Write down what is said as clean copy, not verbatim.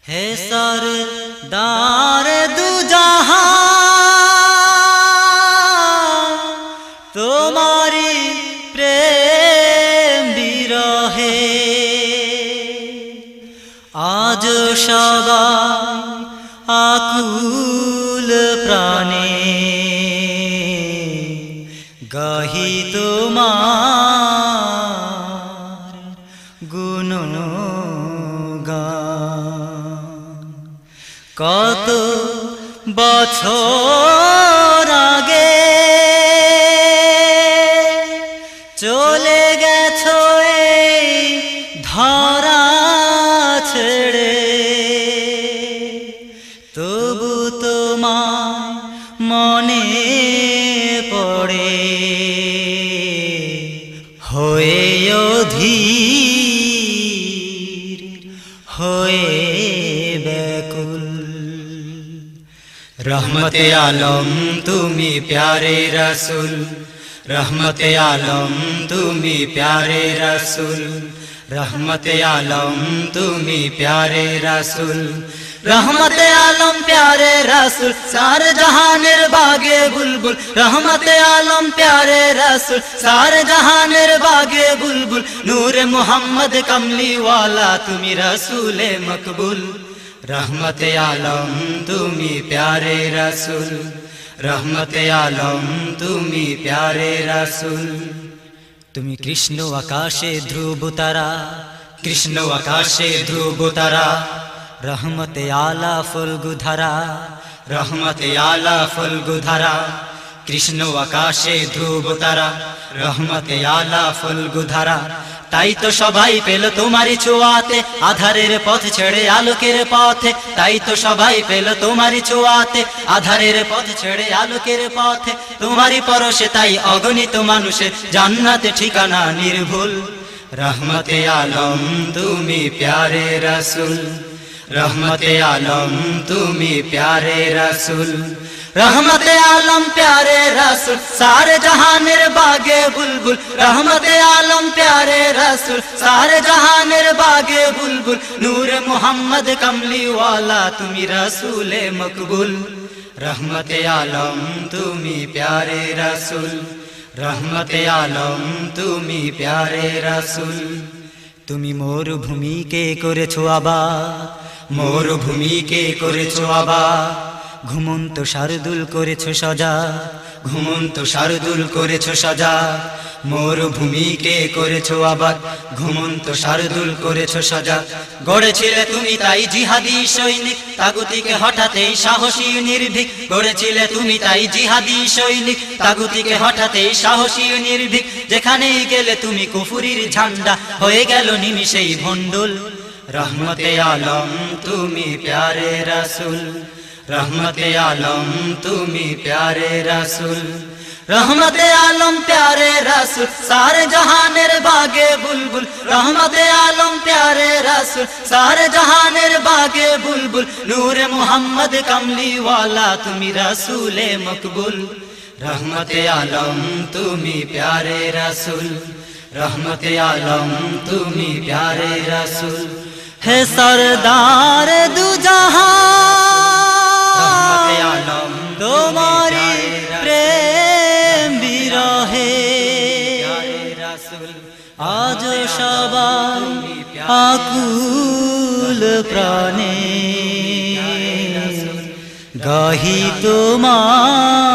है सरदार दू जहां तुम्हारी प्रेम बिरहे आज सबाई आकुल प्राणे गाही तुम्हार गुणगान কত বছর আগে চলে গেছো এই ধরা ছেড়ে তবু তোমার মনে পড়ে হয়ে অধীর হয়ে ব্যাকুল रहमते आलम तुमी प्यारे रसूल रहमते आलम तुमी प्यारे रसूल रहमते आलम तुमी प्यारे रसूल रहमते आलम प्यारे रसूल सारे जहानेर बागे बुलबुल रहमते आलम प्यारे रसूल सारे जहानेर बागे बुलबुल नूरे मुहम्मद कमली वाला तुमी रसूले मकबूल रहमते आलम तुमी प्यारे रसूल रहमते आलम तुमी प्यारे रसूल तुमी कृष्ण आकाशे ध्रुव तारा कृष्ण आकाशे ध्रुव तारा रहमते आला फल्गुधारा रहमते आला फल्गुधारा कृष्ण आकाशे ध्रुव तारा रहमते आला फल्गुधारा তাই তো সবাই পেল তোমারই ছোঁয়াতে আধারের পথ ছেড়ে আলোকের পথে তাই তো সবাই পেল তোমারই ছোঁয়াতে আধারের পথ ছেড়ে আলোকের পথে তোমারই পরশে তাই অগণিত মানুষের জান্নাতে ঠিকানা নির্ভুল रहमते आलम तुमी प्यारे रसूल रहमते आलम तुमी प्यारे रसूल रहमते आलम प्यारे रसूल सारे जहानेर बागे बुलबुल रहमते आलम प्यारे रसूल सारे जहानेर बागे बुलबुल नूर मुहम्मद कमली वाला तुमी रसूले मकबूल रहमते आलम तुमी प्यारे रसूल रहमते आलम तुमी प्यारे रसूल तुमी मोर भूमि के करेछो आबाद मोर भूमि के करेछो आबाद घुमন্ত শারদুল করেছো সজা ঘুমন্ত শারদুল করেছো সজা মোর ভূমিকে করেছো আবাদ ঘুমন্ত শারদুল করেছো সজা গড়েছিলে তুমি তাই জিহাদি সৈনিক তাগুতিকে হঠাতেই সাহসী নির্ভীক গড়েছিলে তুমি তাই জিহাদি সৈনিক তাগুতিকে হঠাতেই সাহসী নির্ভীক যেখানেই গেলে তুমি কুফুরির ঝান্ডা হয়ে গেল নিমিষেই ভণ্ডুল रहमते आलम तुमी प्यारे रसूल रहमते आलम तुमी प्यारे रसूल रहमते आलम प्यारे रसूल सारे जहानेर बागे बुलबुल रहमते आलम प्यारे रसूल सारे जहानेर बागे बुलबुल नूरे मुहम्मद कमली वाला तुमी रसूले मकबूल रहमते आलम तुमी प्यारे रसूल रहमते आलम तुमी प्यारे रसूल है सरदार दू जहां तुम्हारी प्रेम बिरहे आज सबाई आकुल प्राणे गाही तुम्हार